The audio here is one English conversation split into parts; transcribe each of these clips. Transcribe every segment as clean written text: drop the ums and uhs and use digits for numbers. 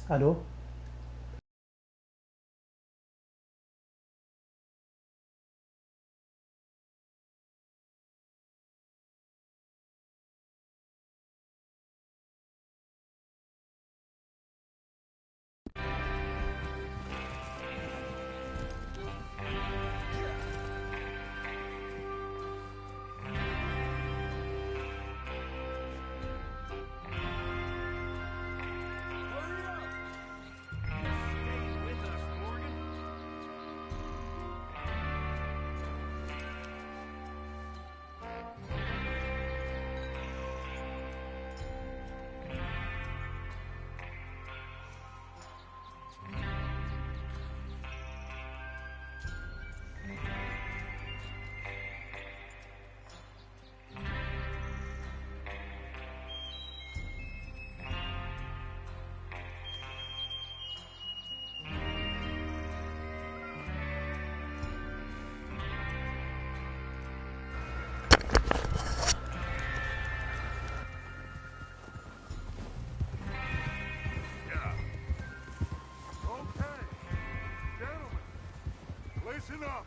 Allô? Hurry up! Stay with us, Morgan. Yeah. Okay. Gentlemen, listen up.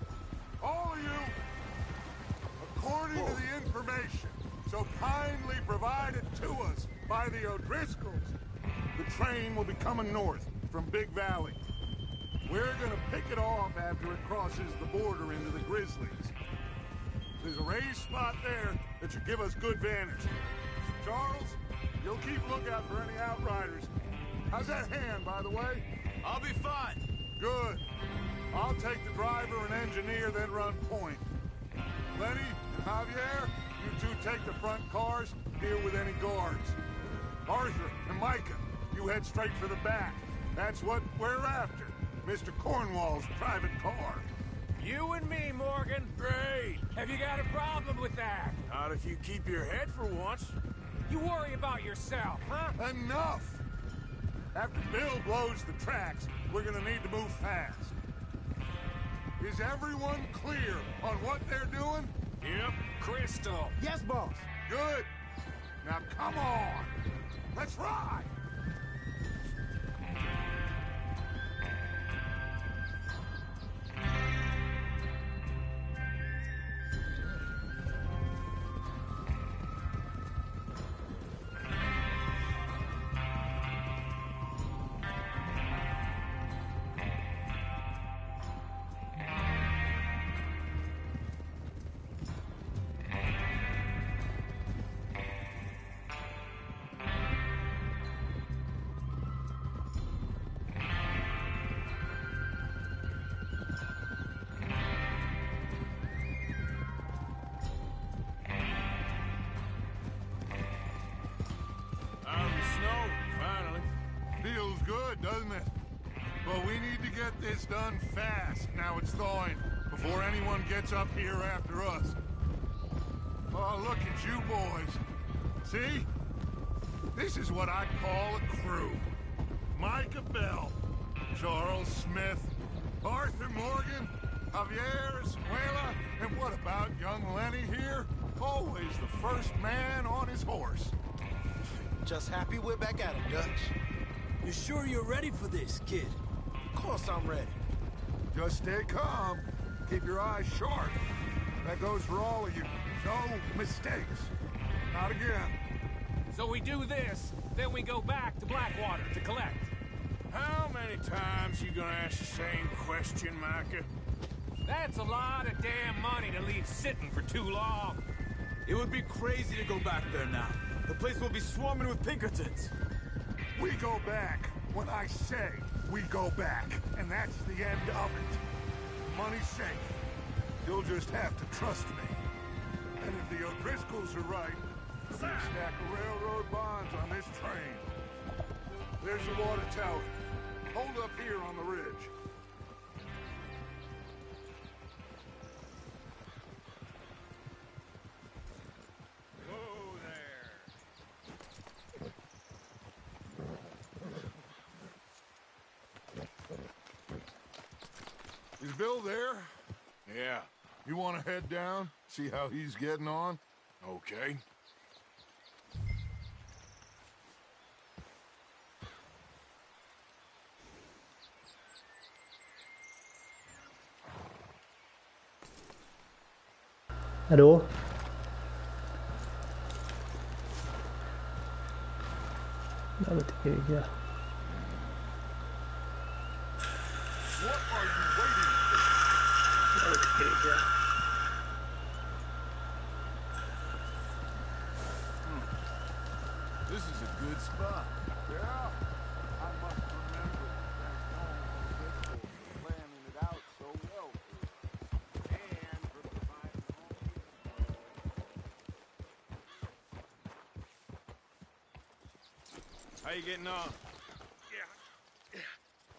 All of you. According to the information so kindly provided to us by the O'Driscolls, the train will be coming north from Big Valley. We're gonna pick it off after it crosses the border into the Grizzlies. There's a raised spot there that should give us good vantage. Charles, you'll keep lookout for any outriders. How's that hand, by the way? I'll be fine. Good. I'll take the driver and engineer, then run point. Lenny and Javier, you two take the front cars, deal with any guards. Arthur and Micah, you head straight for the back. That's what we're after. Mr. Cornwall's private car. You and me, Morgan. Great. Have you got a problem with that? Not if you keep your head for once. You worry about yourself, huh? Enough! After Bill blows the tracks, we're gonna need to move fast. Is everyone clear on what they're doing? Yep. Crystal. Yes, boss. Good. Now come on. Let's ride. Out of the snow, finally. Feels good, doesn't it? But we need to get this done fast. Now it's thawing, before anyone gets up here after us. Oh, look at you boys. See? This is what I call a crew. Micah Bell, Charles Smith, Arthur Morgan, Javier Escuela, and what about young Lenny here? Always the first man on his horse. Just happy we're back at it, Dutch. You sure you're ready for this, kid? Of course I'm ready. Just stay calm. Keep your eyes sharp. That goes for all of you. No mistakes. Not again. So we do this, then we go back to Blackwater to collect. How many times you gonna ask the same question, Micah? That's a lot of damn money to leave sitting for too long. It would be crazy to go back there now. The place will be swarming with Pinkertons. We go back when I say we go back. And that's the end of it. Money's safe. You'll just have to trust me. And if the O'Driscolls are right, there's a stack of railroad bonds on this train. There's the water tower. Hold up here on the ridge. Whoa there. Is Bill there? Yeah, You want to head down? See how he's getting on? okay. Aduh. Dapat tiga. What are you waiting for? Dapat tiga. This is a good spot. Yeah, I must remember to thank Nolan and Driscoll for planning it out so well for us. And for providing all the... How you getting on? Yeah.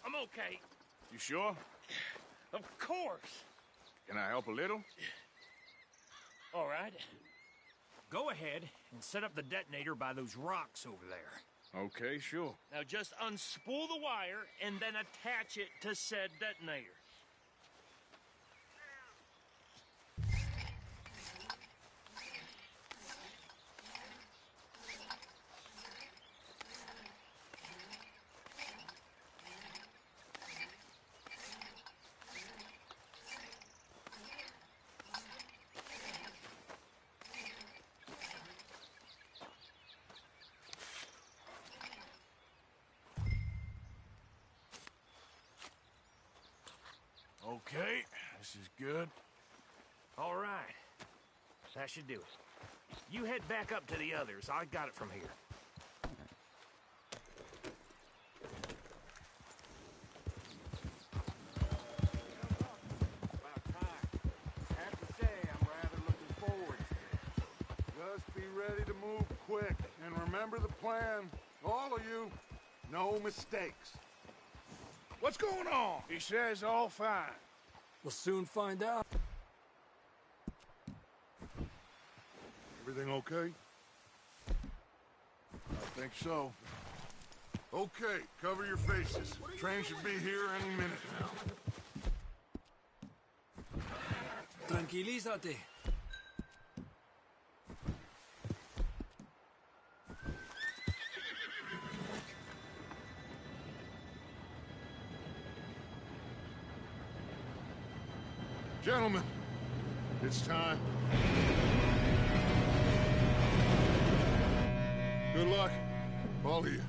I'm okay. You sure? Of course. Can I help a little? All right. Go ahead and set up the detonator by those rocks over there. Okay, sure. Now just unspool the wire and then attach it to said detonator. Okay, this is good. All right. That should do it. You head back up to the others. I got it from here. About time. Have to say, I'm rather looking forward to this. Just be ready to move quick, and remember the plan. All of you, no mistakes. What's going on? He says all fine. We'll soon find out. Everything okay? I think so. Okay, cover your faces. Train should be here any minute now. Tranquilízate. Gentlemen, it's time. Good luck, all of you.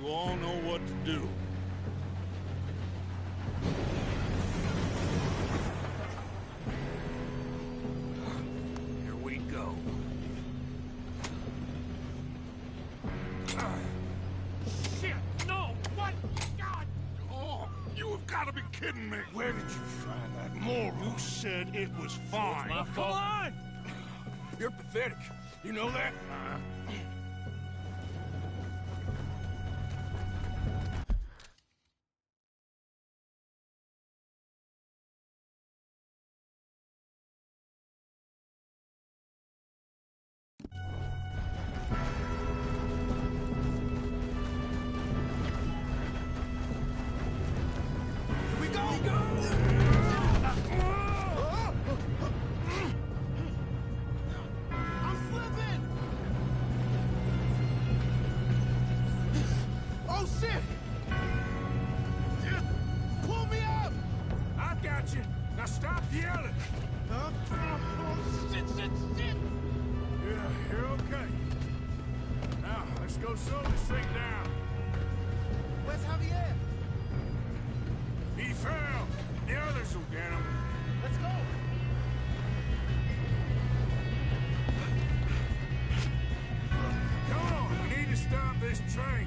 You all know what to do. Here we go. Shit! No! What? God! Oh, you have got to be kidding me. Where did you find that moron? You said it was fine. My fault. Come on! You're pathetic. You know that? Now stop yelling! Yeah, you're okay. Now, let's go slow this thing down. Where's Javier? He fell. The others will get him. Let's go. Come on, we need to stop this train.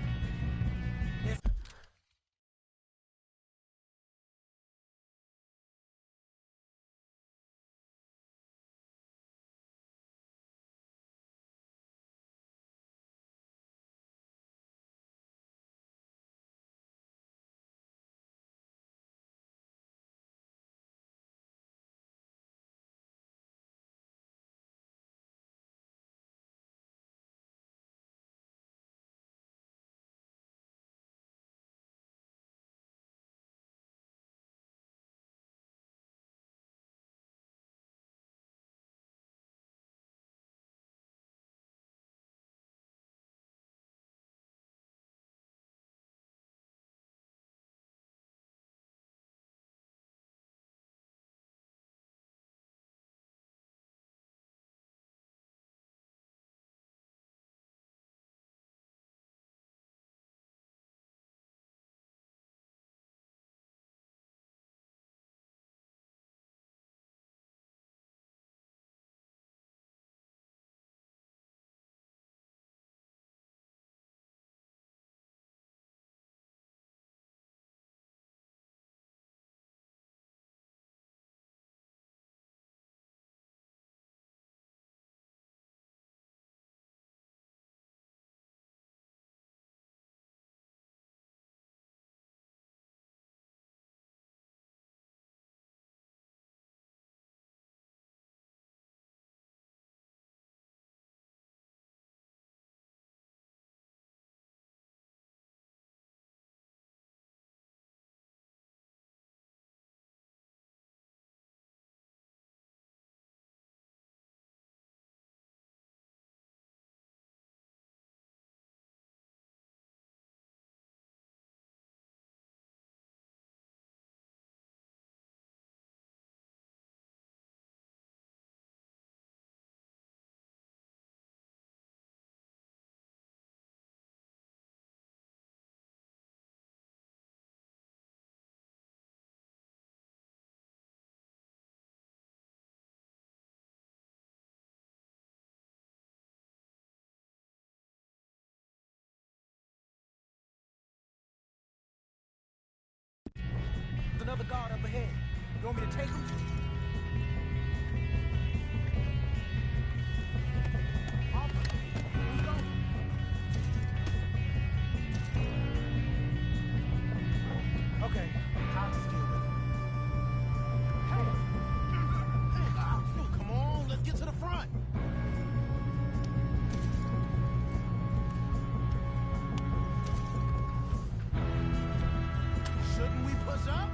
another guard up ahead. You want me to take him? Officer, who's going? Okay, I'll just deal with it. Hey! Come on, let's get to the front. Shouldn't we push up?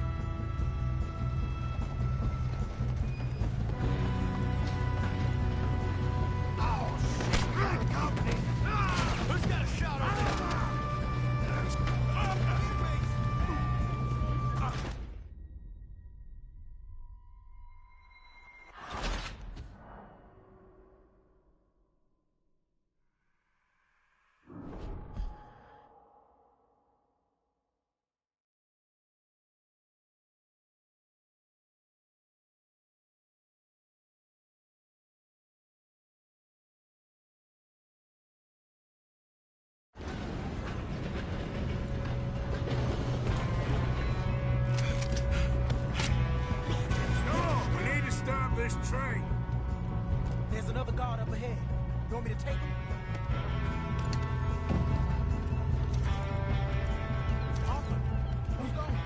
Oh, shit! Good company! Who's got a shot on there? This train. There's another guard up ahead. You want me to take him? Officer, who's going?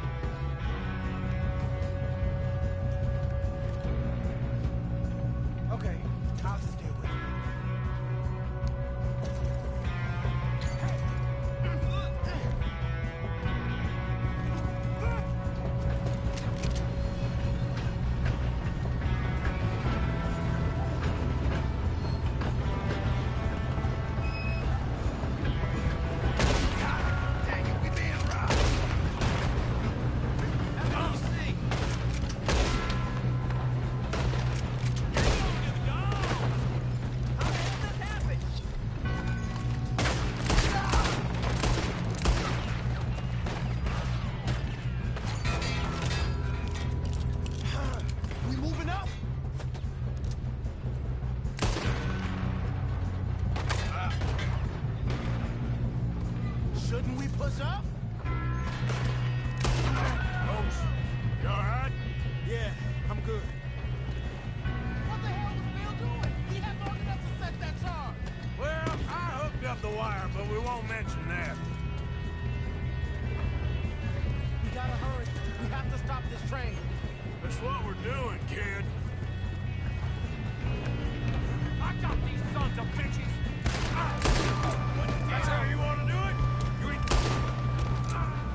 Okay, I'll just deal with it. Shouldn't we push up? Folks, you alright? Yeah, I'm good. What the hell was Bill doing? He had long enough to set that charge. Well, I hooked up the wire, but we won't mention that. We gotta hurry. We have to stop this train. That's what we're doing, kid. I got these sons of bitches! That's how you want to do it?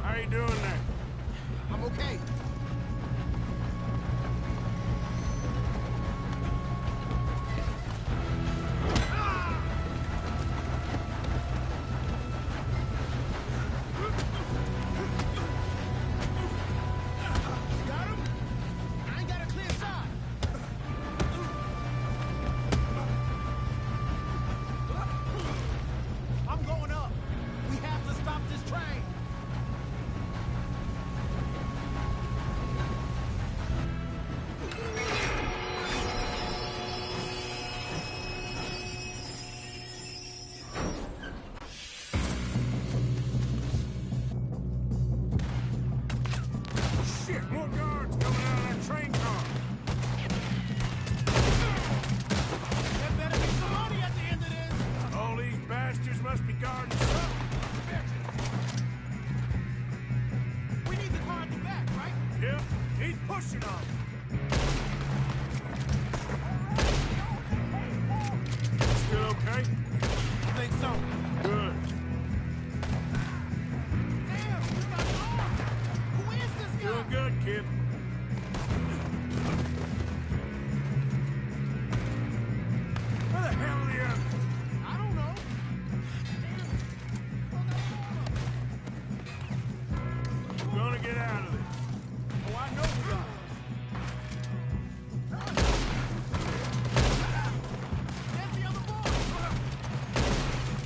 How you doing there? I'm okay. Got him? I ain't got a clear shot. I'm going up. We have to stop this train. Shit, more guards coming out of that train car. There better be some money at the end of this. All these bastards must be guarding something. We need the car at the back, right? Yep, he's pushing on. Still okay? I think so. Good. Damn, we got an arm. Who is this guy? Doing good, kid. Where the hell are the others? I don't know. Damn. We're gonna get out of this. Oh, I know we are. There's the other boys.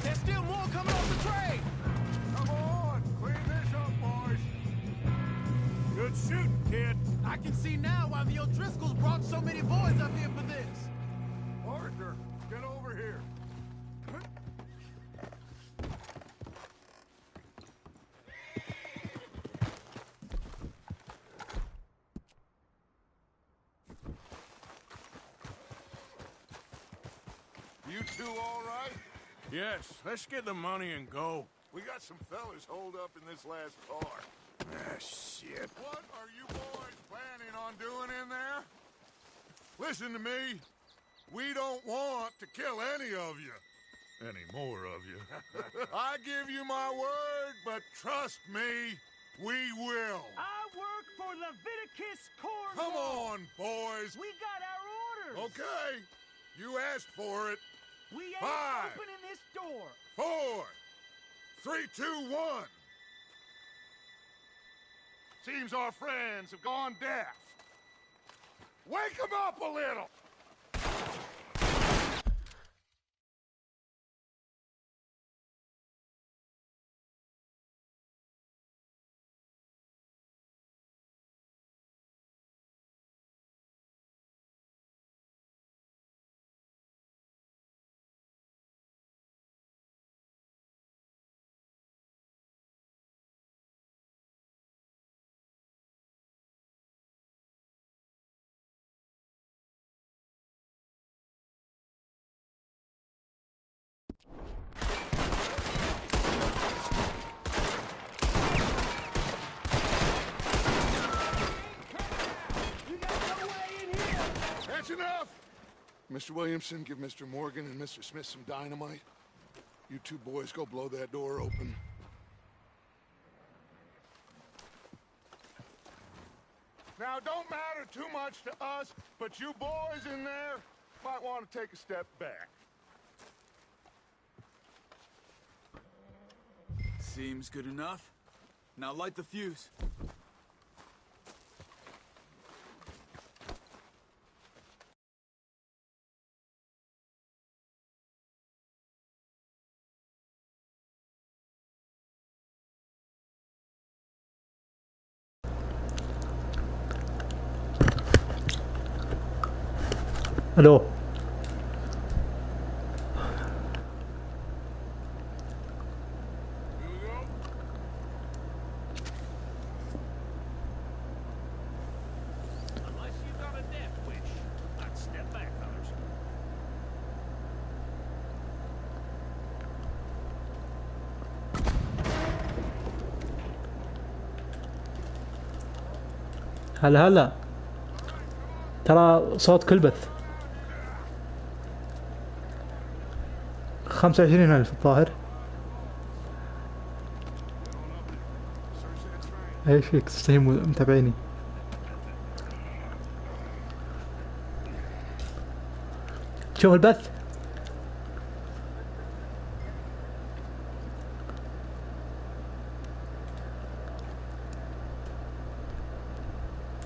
There's still more coming off the train. Come on, clean this up, boys. Good shooting, kid. I can see now why the O'Driscolls brought so many boys up here for this. Arthur, get over here. You two all right? Yes, let's get the money and go. We got some fellas holed up in this last car. Ah, shit. What are you boys planning on doing in there? Listen to me. We don't want to kill any of you. Any more of you. I give you my word, but trust me, we will. I work for Leviticus Corps. Come on, boys. We got our orders. Okay. You asked for it. We ain't 5, opening this door. 4, 3, 2, 1. Seems our friends have gone deaf. Wake them up a little. That's enough! Mr. Williamson, give Mr. Morgan and Mr. Smith some dynamite. You two boys go blow that door open. Now, don't matter too much to us, but you boys in there might want to take a step back. Seems good enough. Now light the fuse. الو Unless you've got a death wish, I'd step back, fellas. هلا هلا ترى صوت كل بث 25,000 الظاهر. ايش فيك تستهين متابعيني؟ تشوف البث؟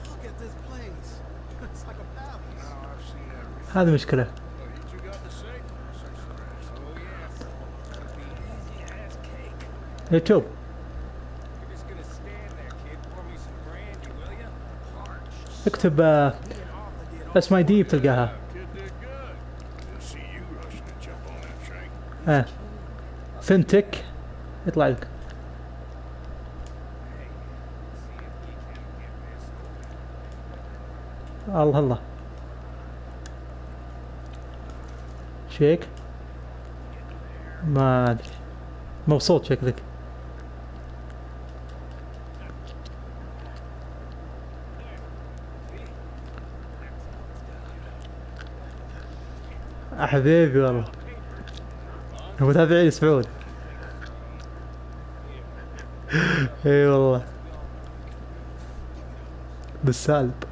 Look at this place. It's like a palace. Now I've seen everything. هذه مشكلة. Oh, you two got the safe? Search the rest. Oh, yes. It'll be easy as cake. يوتيوب You're just gonna stand there, kid. Pour me some brandy, will ya? Parched. اكتب اسم اي دي بتلقاها. Kid did good. Didn't see you rushing to jump on that train. فنتك يطلع لك. الله الله شيك ما ادري مبسوط شكلك. حبيبي والله متابعين سعود. اي والله بالسالب.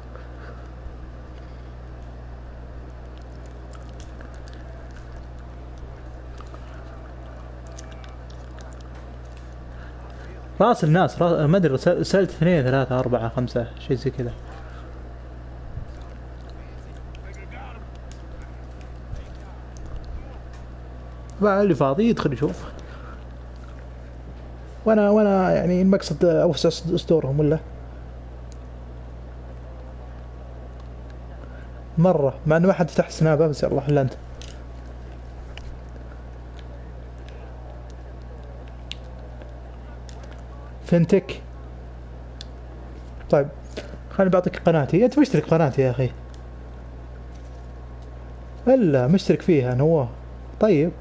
راس الناس ما ادري سألت 2 3 4 5 شيء زي كذا. بقى اللي فاضي يدخل يشوف. وانا يعني المقصد اوسع صدورهم ولا مرة مع انه ما حد فتح سنابه بس يلا الا انت. فنتك طيب خليني بعطيك قناتي. انت مشترك قناتي يا اخي؟ الا مشترك فيها نواه. طيب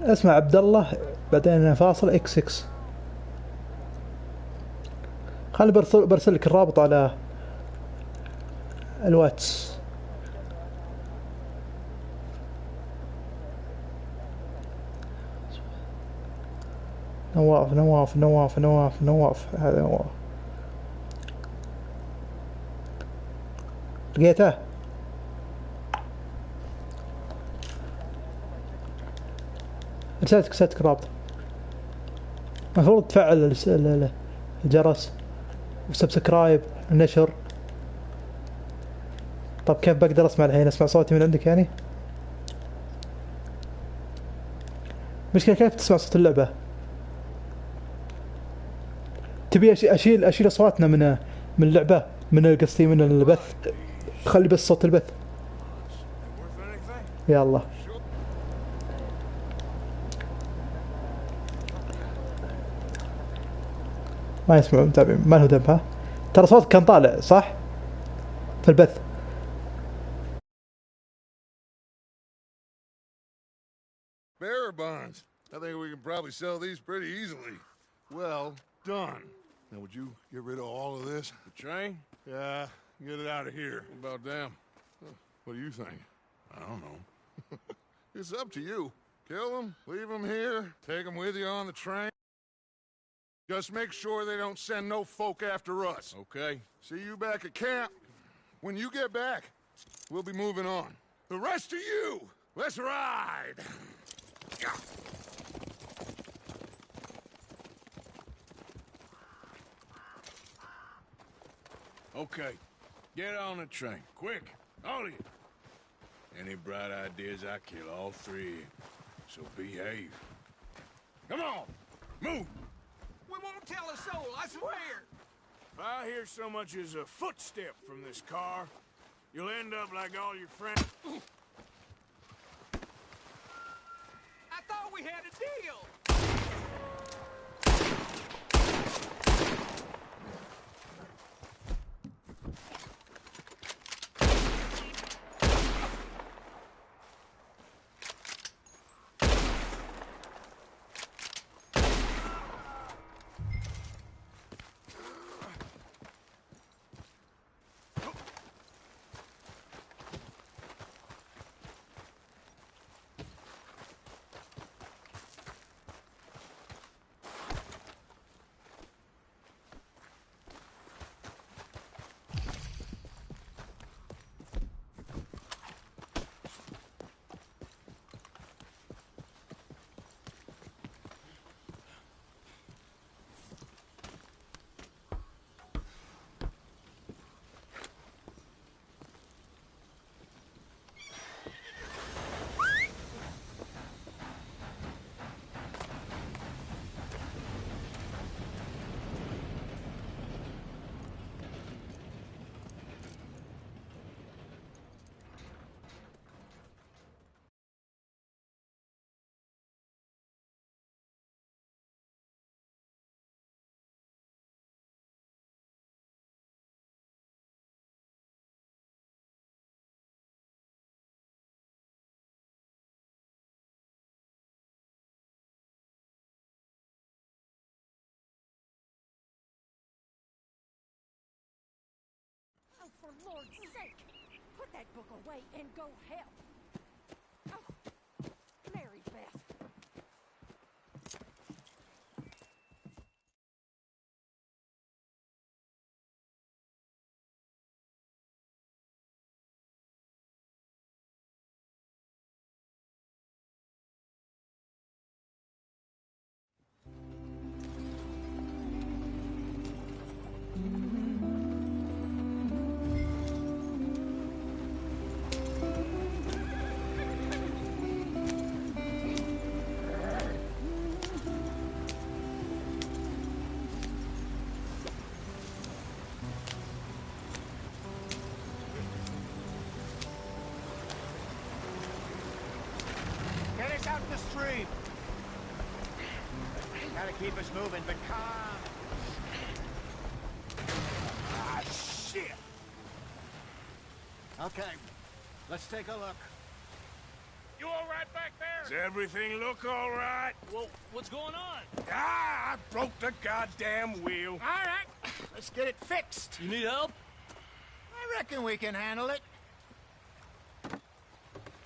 اسمع عبد الله، بعدين فاصل اكس اكس. خلي برسل لك الرابط على الواتس. نواف هذا نواف. لقيته. رسالتك رابط. المفروض تفعل الجرس وسبسكرايب النشر. طب كيف بقدر اسمع الحين؟ اسمع صوتي من عندك يعني؟ مشكلة كيف تسمع صوت اللعبة؟ تبي اشيل اصواتنا من اللعبة، من قصدي من البث. خلي بس صوت البث. يلا ما يسمع متابع، ما له ذنب. ها ترى صوتك كان طالع صح في البث. Bearer bonds. I think we can probably sell these pretty easily. Well done. Now, would you get rid of all of this? The train? Yeah, get it out of here. What about them? What do you think? I don't know. It's up to you. Kill them, leave them here, take them with you on the train. Just make sure they don't send no folk after us. Okay. See you back at camp. When you get back, we'll be moving on. The rest of you, let's ride! Okay. Get on the train. Quick. All of you. Any bright ideas, I kill all three. So behave. Come on! Move! We won't tell a soul, I swear. If I hear so much as a footstep from this car, you'll end up like all your friends. I thought we had a deal. Oh, for Lord's sake, put that book away and go help. Oh, Mary Beth. Gotta keep us moving, but calm. Ah, shit! Okay, let's take a look. You all right back there? Does everything look all right? Well, what's going on? Ah, I broke the goddamn wheel. All right, let's get it fixed. You need help? I reckon we can handle it.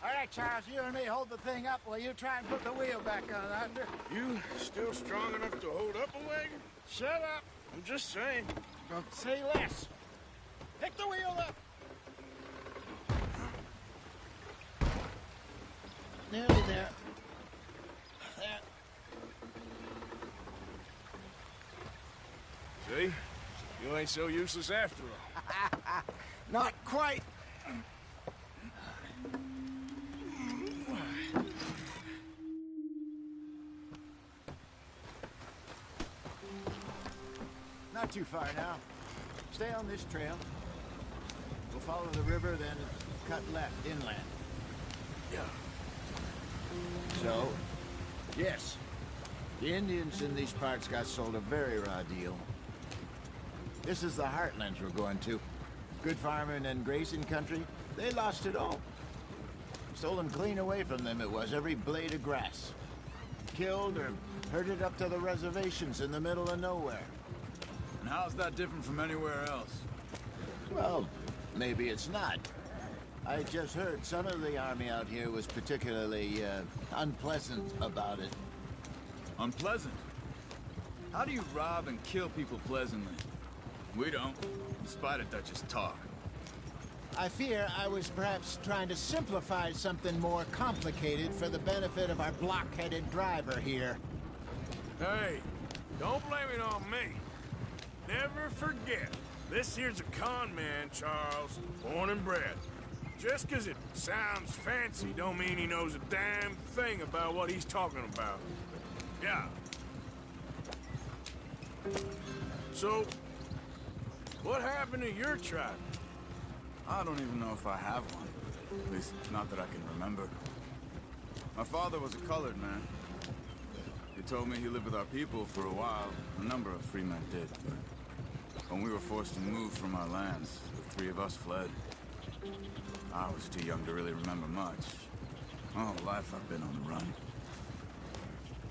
All right, Charles, you and me hold the thing up while you try and put the wheel back on, Arthur. You still strong enough to hold up a wagon? Shut up. I'm just saying. Don't say less. Pick the wheel up. Nearly there. There. See? You ain't so useless after all. Not quite. Not too far now. Stay on this trail. We'll follow the river, then cut left inland. Yeah. So, yes, the Indians in these parts got sold a very raw deal. This is the heartlands we're going to. Good farming and grazing country, they lost it all. Stolen clean away from them it was, every blade of grass. Killed or herded up to the reservations in the middle of nowhere. And how's that different from anywhere else? Well, maybe it's not. I just heard some of the army out here was particularly, unpleasant about it. Unpleasant? How do you rob and kill people pleasantly? We don't, in spite of Dutch's talk. I fear I was perhaps trying to simplify something more complicated for the benefit of our block-headed driver here. Hey, don't blame it on me. Never forget, this here's a con man, Charles, born and bred. Just 'cause it sounds fancy don't mean he knows a damn thing about what he's talking about. Yeah. So, what happened to your tribe? I don't even know if I have one. At least, not that I can remember. My father was a colored man. He told me he lived with our people for a while. A number of free men did, but when we were forced to move from our lands, the three of us fled. I was too young to really remember much. All life I've been on the run.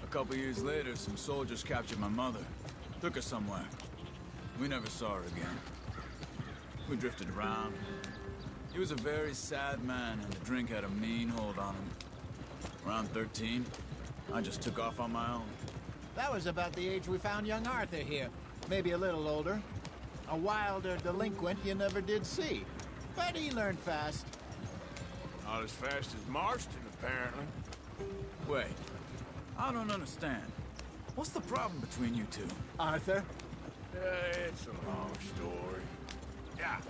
A couple years later, some soldiers captured my mother. Took her somewhere. We never saw her again. We drifted around. He was a very sad man, and the drink had a mean hold on him. Around 13, I just took off on my own. That was about the age we found young Arthur here. Maybe a little older. A wilder delinquent you never did see. But he learned fast. Not as fast as Marston, apparently. Wait, I don't understand. What's the problem between you two? Arthur? It's a long story. Yeah.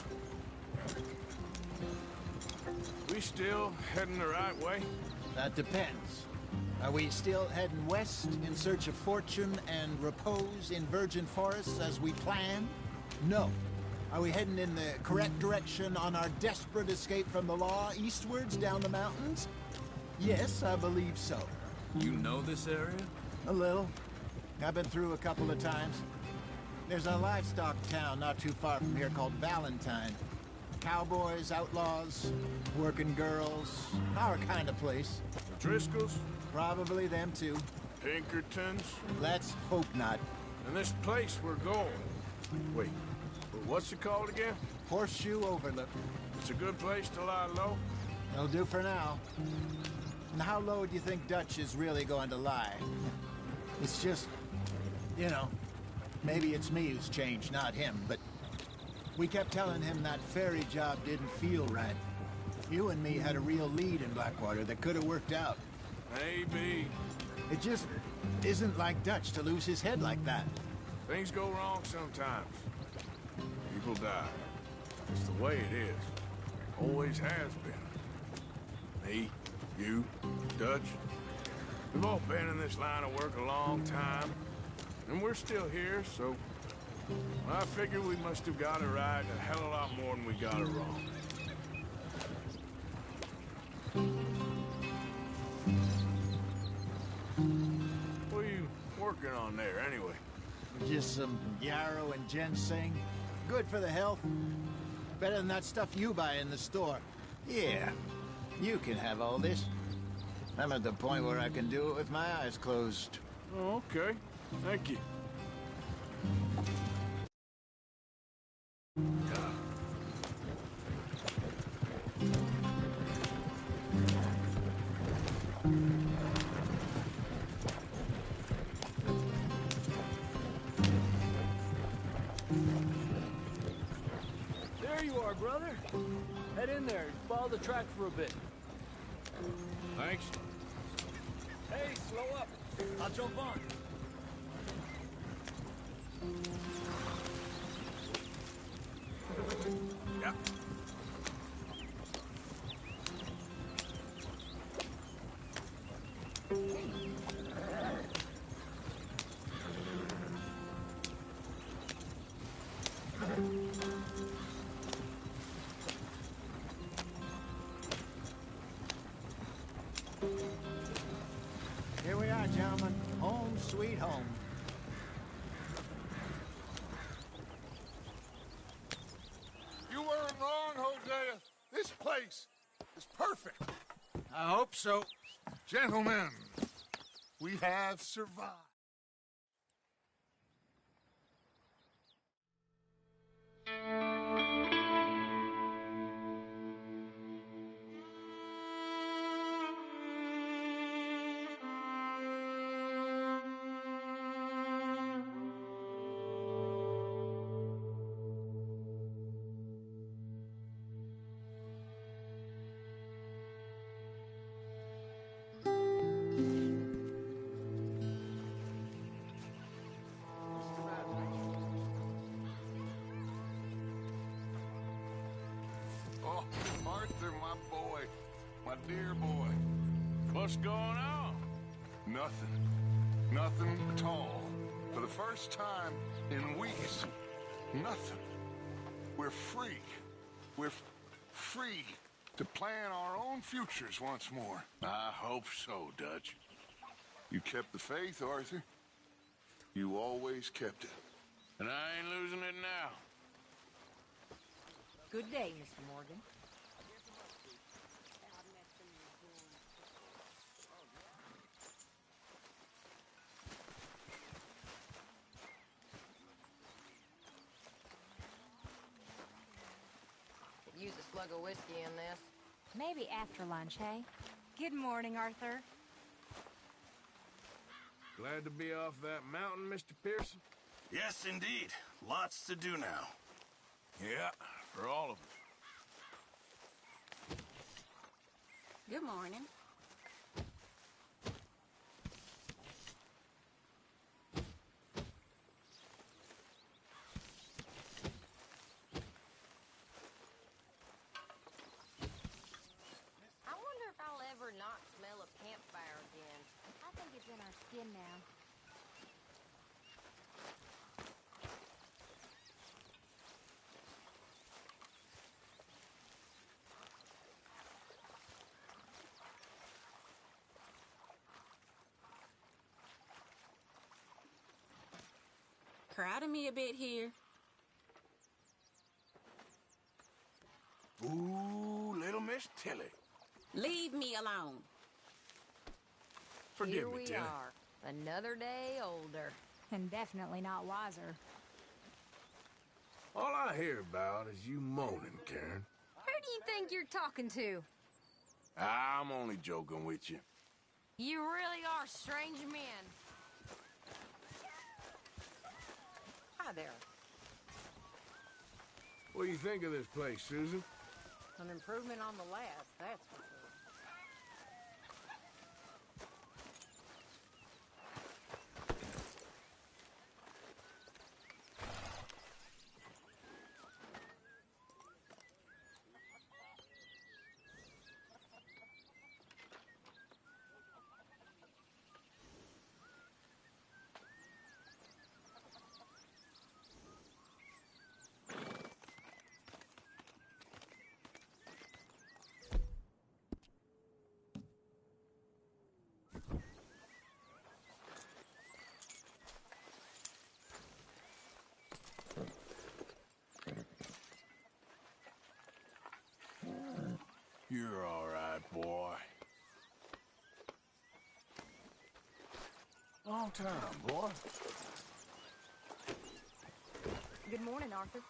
We still heading the right way? That depends. Are we still heading west in search of fortune and repose in virgin forests as we planned? No. Are we heading in the correct direction on our desperate escape from the law eastwards down the mountains? Yes, I believe so. You know this area? A little. I've been through a couple of times. There's a livestock town not too far from here called Valentine. Cowboys, outlaws, working girls, our kind of place. Driscoll's? Probably them too. Pinkertons? Let's hope not. And this place we're going. Wait, what's it called again? Horseshoe Overlook. It's a good place to lie low? It'll do for now. And how low do you think Dutch is really going to lie? It's just, you know, maybe it's me who's changed, not him, but we kept telling him that ferry job didn't feel right. You and me had a real lead in Blackwater that could have worked out. Maybe. It just isn't like Dutch to lose his head like that. Things go wrong sometimes. People die. It's the way it is. Always has been. Me, you, Dutch. We've all been in this line of work a long time. And we're still here, so I figure we must have got it right a hell of a lot more than we got it wrong. What are you working on there, anyway? Just some yarrow and ginseng. Good for the health. Better than that stuff you buy in the store. Yeah, you can have all this. I'm at the point where I can do it with my eyes closed. Oh, okay. Thank you. There you are, brother. Head in there. Follow the track for a bit. Thanks. Hey, slow up. I'll jump on. Yeah. Here we are, gentlemen. Home sweet home. You weren't wrong, Hosea. This place is perfect. I hope so. Gentlemen, we have survived. Oh, Arthur, my boy. My dear boy. What's going on? Nothing. Nothing at all. For the first time in weeks. Nothing. We're free. We're free to plan our own futures once more. I hope so, Dutch. You kept the faith, Arthur. You always kept it. And I ain't losing it now. Good day, Mr. Morgan. Could use a slug of whiskey in this. Maybe after lunch, hey? Good morning, Arthur. Glad to be off that mountain, Mr. Pearson? Yes, indeed. Lots to do now. Yeah, for all of us. Good morning. I wonder if I'll ever not smell a campfire again. I think it's in our skin now. Crowding me a bit here. Ooh, little Miss Tilly. Leave me alone. Forgive Here me, we Tilly. are, another day older. And definitely not wiser. All I hear about is you moaning, Karen. Who do you think you're talking to? I'm only joking with you. You really are strange men. Hi there. What do you think of this place, Susan? An improvement on the last, that's for sure. You're all right, boy. Long time, boy. Good morning, Arthur.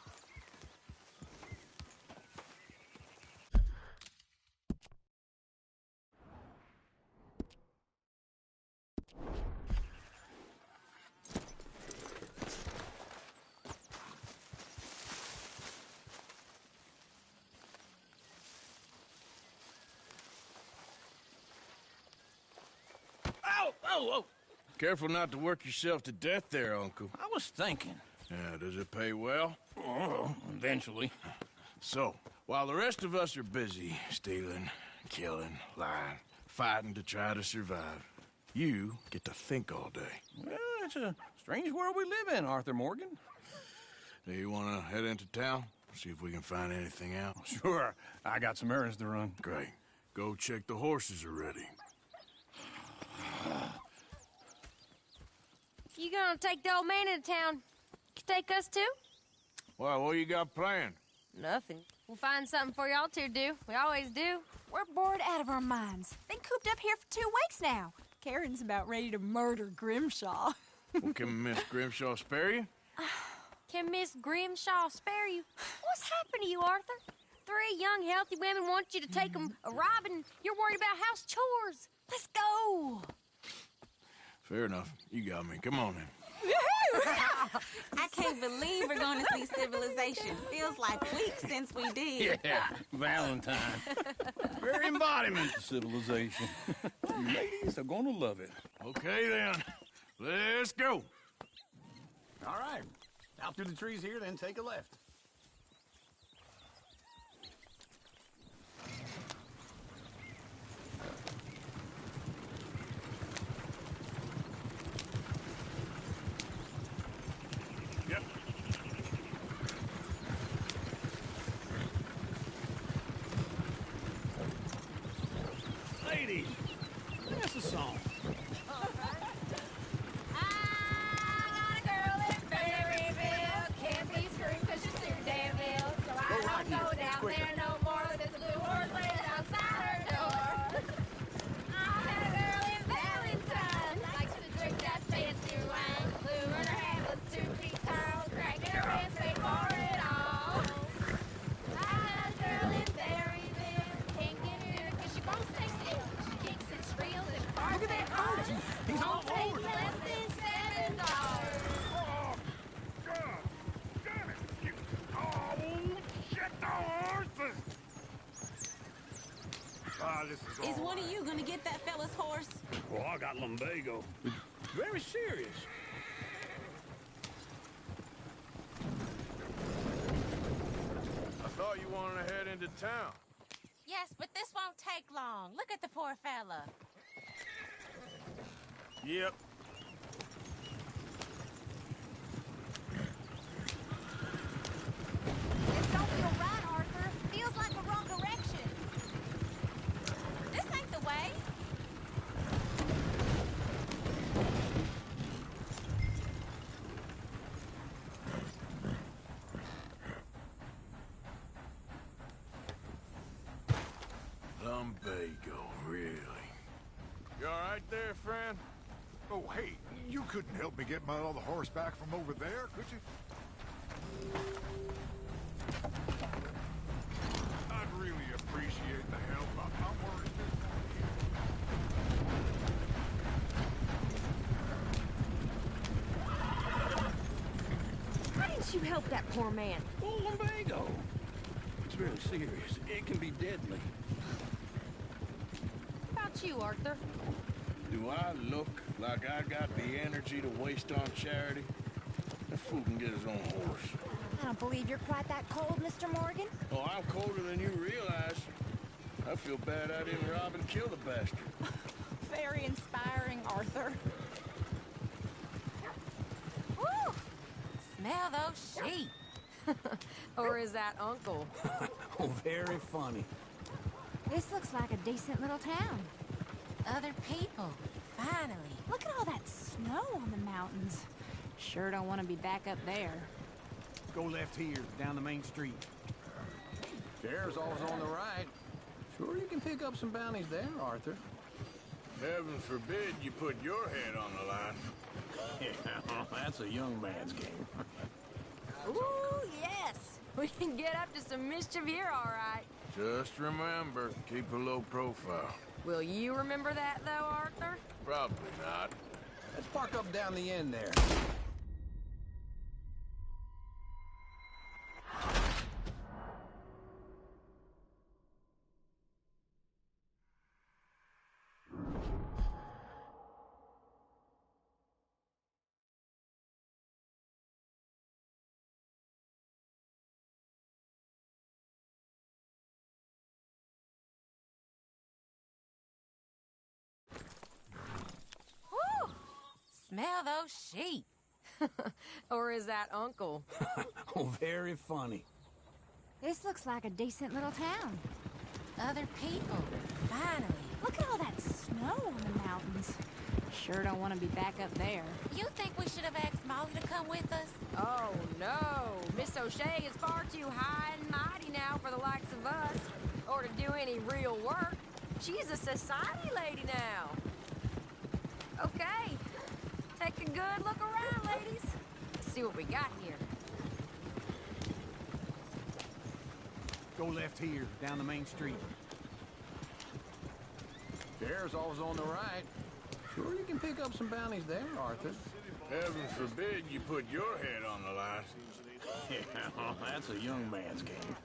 Oh! Careful not to work yourself to death there, Uncle. I was thinking. Yeah, does it pay well? Oh, eventually. So, while the rest of us are busy stealing, killing, lying, fighting to try to survive, you get to think all day. Well, it's a strange world we live in, Arthur Morgan. Do you want to head into town? See if we can find anything out? Sure. I got some errands to run. Great. Go check the horses are ready. You gonna take the old man into town? Take us too? Well, what you got planned? Nothing. We'll find something for y'all to do. We always do. We're bored out of our minds. Been cooped up here for 2 weeks now. Karen's about ready to murder Grimshaw. Well, can Miss Grimshaw spare you? Can Miss Grimshaw spare you? What's happened to you, Arthur? 3 young, healthy women want you to take them a robbing. You're worried about house chores. Let's go. Fair enough. You got me. Come on then. I can't believe we're going to see civilization. Feels like weeks since we did. Yeah, Valentine. Very embodiment of civilization. You ladies are going to love it. Okay then. Let's go. All right. Out through the trees here, then take a left. Yep. Ladies, that's a song. Is one of you gonna get that fella's horse? Well, I got lumbago. Very serious. I thought you wanted to head into town. Yes, but this won't take long. Look at the poor fella. Yep. This don't feel right, Arthur. Feels like the wrong direction. This ain't the way. Lumbago, really? You all right there, friend? Oh, hey, you couldn't help me get my other horse back from over there, could you? I'd really appreciate the help. I'm worried Why didn't you help that poor man? Oh, lumbago. It's very serious. It can be deadly. How about you, Arthur? Do I look like I got the energy to waste on charity? That fool can get his own horse. I don't believe you're quite that cold, Mr. Morgan. Oh, I'm colder than you realize. I feel bad I didn't rob and kill the bastard. Very inspiring, Arthur. Woo! Smell those sheep. Or is that Uncle? Oh, very funny. This looks like a decent little town. Other people. Finally. Look at all that snow on the mountains. Sure don't want to be back up there. Go left here, down the main street. Sheriff's always on the right. Sure you can pick up some bounties there, Arthur. Heaven forbid you put your head on the line. Yeah, that's a young man's game. Ooh, yes! We can get up to some mischief here, all right. Just remember, keep a low profile. Will you remember that, though, Arthur? Probably not. Let's park up down the end there. Woo! Smell those sheep. Or is that Uncle? Oh, very funny. This looks like a decent little town. Other people. Finally. Look at all that snow on the mountains. Sure don't want to be back up there. You think we should have asked Molly to come with us? Oh, no. Miss O'Shea is far too high and mighty now for the likes of us, or to do any real work. She's a society lady now. Okay. Take a good look around, ladies. Let's see what we got here. Go left here, down the main street. Chair's always on the right. Sure you can pick up some bounties there, Arthur. Heaven forbid you put your head on the line. Yeah, that's a young man's game.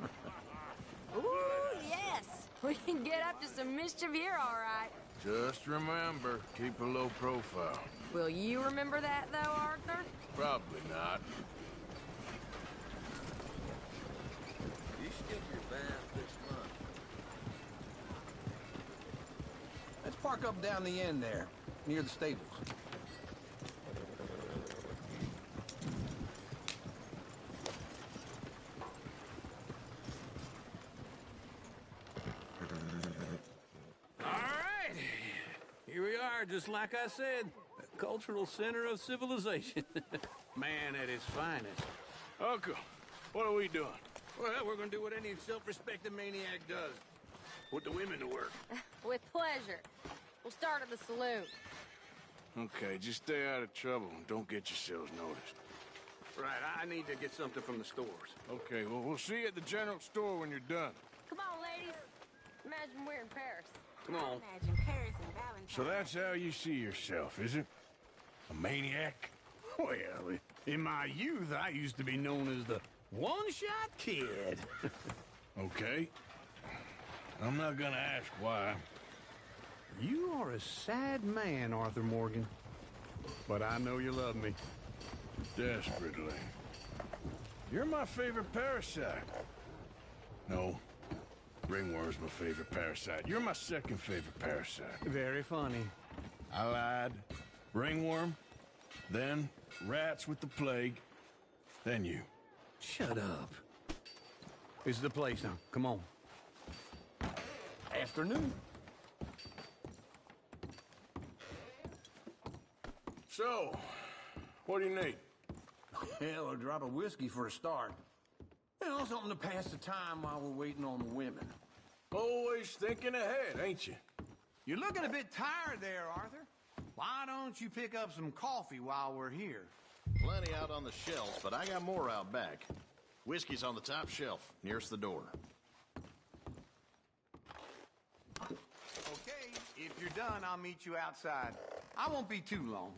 Ooh, yes! We can get up to some mischief here, all right. Just remember, keep a low profile. Will you remember that, though, Arthur? Probably not. You skip your bath this month. Let's park up down the end there, near the stables. All right. Here we are, just like I said. A cultural center of civilization. Man at his finest. Uncle, what are we doing? Well, we're gonna do what any self-respecting maniac does. Put the women to work. With pleasure. We'll start at the saloon. Okay, just stay out of trouble and don't get yourselves noticed. Right, I need to get something from the stores. Okay, well, we'll see you at the general store when you're done. Come on, ladies. Imagine we're in Paris. Come on. Imagine Paris and Valentine. So that's how you see yourself, is it? A maniac? Well, in my youth, I used to be known as the one-shot kid. Okay. I'm not gonna ask why. You are a sad man, Arthur Morgan. But I know you love me. Desperately. You're my favorite parasite. No. Ringworm's my favorite parasite. You're my second favorite parasite. Very funny. I lied. Ringworm, then rats with the plague, then you. Shut up. This is the place now. Come on. Afternoon. So, what do you need? Hell, a drop of whiskey for a start. You know, something to pass the time while we're waiting on the women. Always thinking ahead, ain't you? You're looking a bit tired there, Arthur. Why don't you pick up some coffee while we're here? Plenty out on the shelves, but I got more out back. Whiskey's on the top shelf, nearest the door. Okay, if you're done, I'll meet you outside. I won't be too long.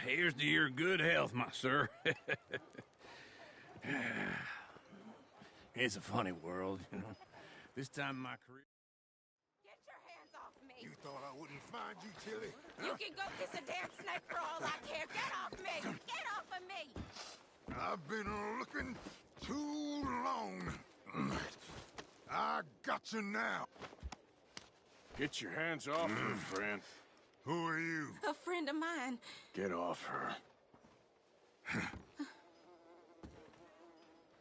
Here's to your good health, my sir. It's a funny world, you know. This time in my career... Get your hands off me. You thought I wouldn't find you, Tilly? You can go kiss a damn snake for all I care. Get off me. Get off of me. I've been looking too long. I got you now. Get your hands off her, friend. Who are you? A friend of mine. Get off her.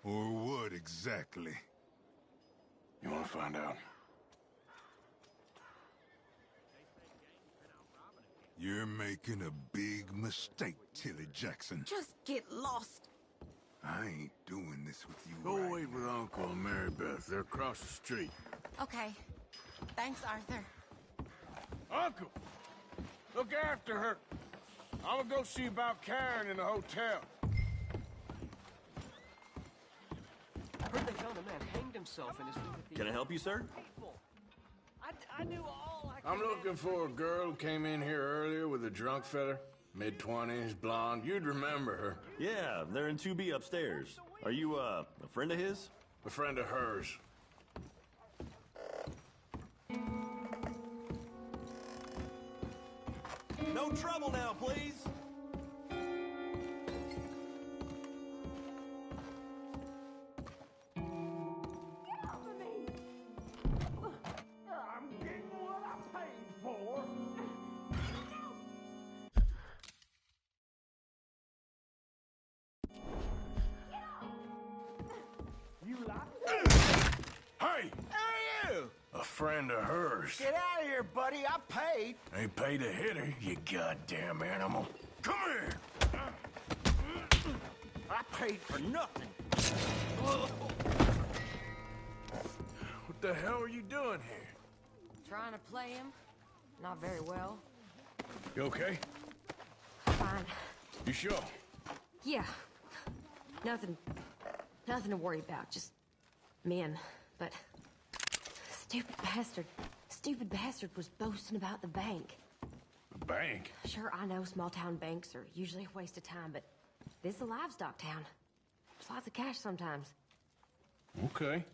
Or what exactly? You want to find out? You're making a big mistake, Tilly Jackson. Just get lost. I ain't doing this with you Go right wait with Uncle and Mary Beth. They're across the street. Okay. Thanks, Arthur. Uncle! Look after her. I'm gonna go see about Karen in the hotel. I heard they found a man hanged himself in his sympathy. Can I help you, sir? I knew all I I'm could looking for a girl who came in here earlier with a drunk fella. Mid-20s, blonde. You'd remember her. Yeah, they're in 2B upstairs. Are you, a friend of his? A friend of hers. No trouble now, please. I'm getting what I paid for. You like Hey! Hey, you! A friend of hers. Get out of here, buddy. I paid. Ain't paid to hit her, you goddamn animal. Come here! I paid for nothing. What the hell are you doing here? Trying to play him? Not very well. You okay? Fine. You sure? Yeah. Nothing to worry about. Just men. But stupid bastard was boasting about the bank. The bank? Sure, I know small town banks are usually a waste of time, but this is a livestock town. There's lots of cash sometimes. Okay.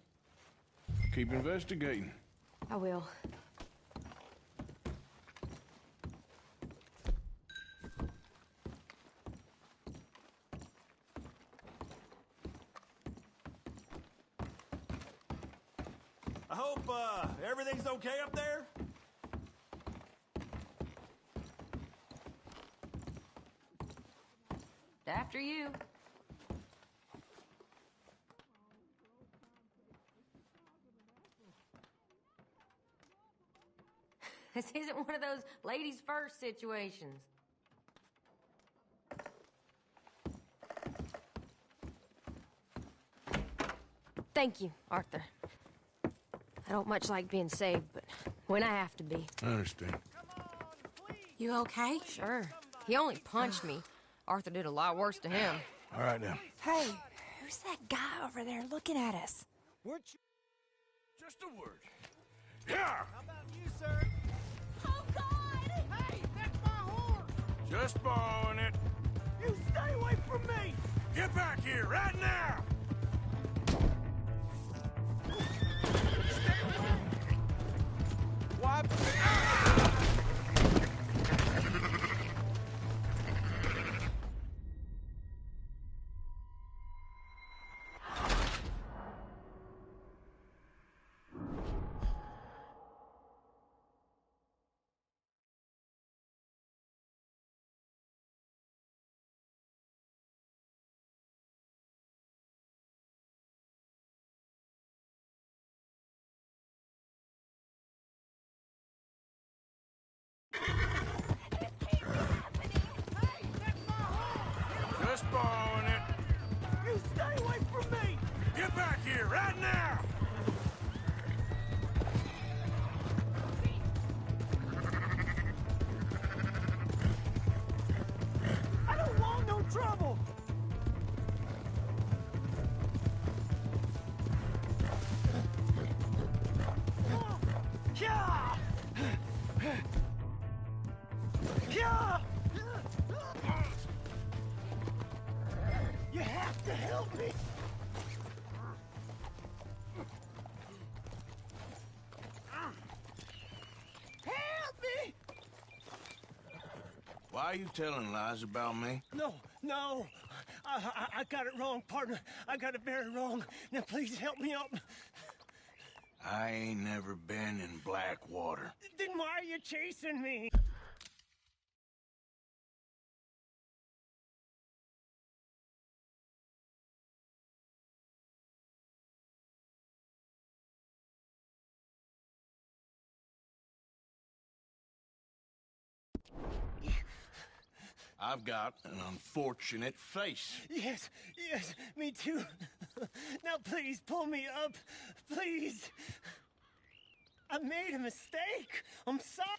Keep investigating. I will. I hope, everything's okay up there? After you. This isn't one of those ladies first situations. Thank you, Arthur. I don't much like being saved, but when I have to be. I understand. You okay? Sure. He only punched me. Arthur did a lot worse to him. All right, now. Hey, who's that guy over there looking at us? Weren't you? Just a word. Yeah! How about you, sir? Oh, God! Hey, that's my horse! Just borrowing it. You stay away from me! Get back here, right now! What? Just borrowing it. You stay away from me! Get back here, right now! I don't want no trouble! Yeah! Yeah! You have to help me! Help me! Why are you telling lies about me? No. I got it wrong, partner. I got it very wrong. Now please help me up. I ain't never been in Blackwater. Then why are you chasing me? I've got an unfortunate face. Yes, yes, me too. Now please pull me up. Please. I made a mistake. I'm sorry.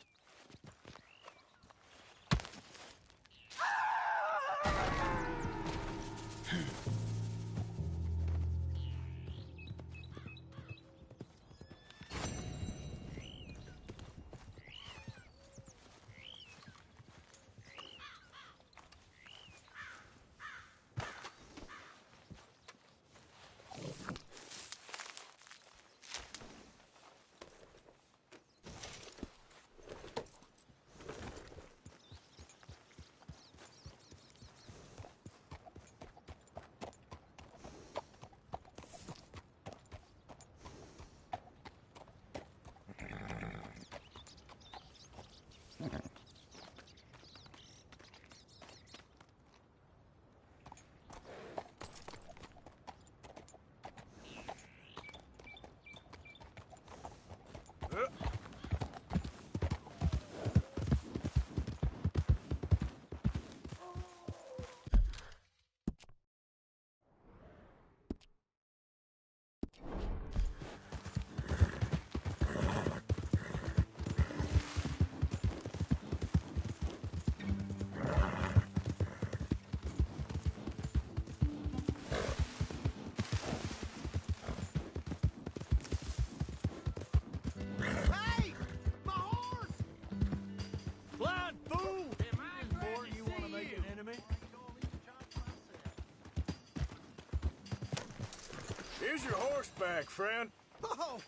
Here's your horseback, friend. Oh,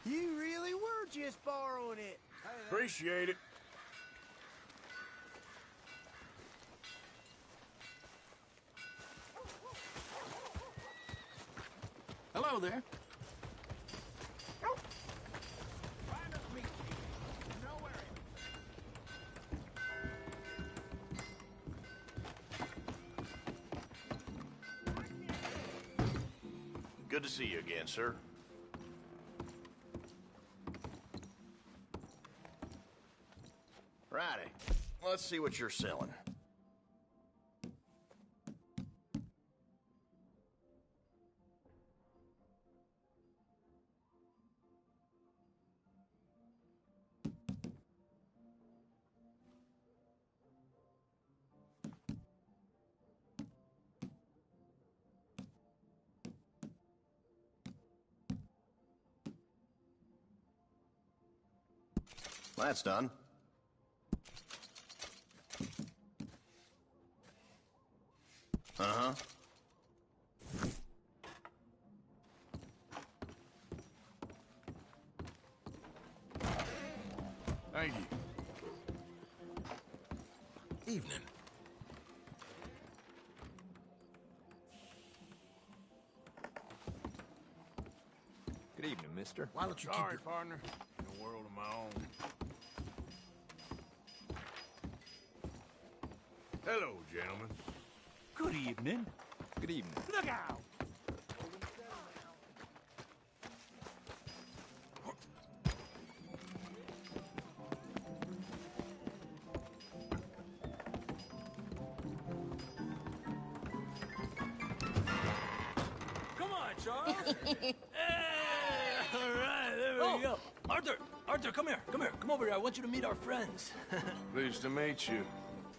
you really were just borrowing it. Appreciate it. Hello there. Good to see you again, sir. Righty. Let's see what you're selling. That's done. Uh-huh. Thank you. Evening. Good evening, mister. Why don't you Sorry, partner. In a world of my own. Hello, gentlemen. Good evening. Good evening. Look out! Come on, Charles. Hey, all right, there we go. Arthur, come here. Come over here. I want you to meet our friends. Pleased to meet you.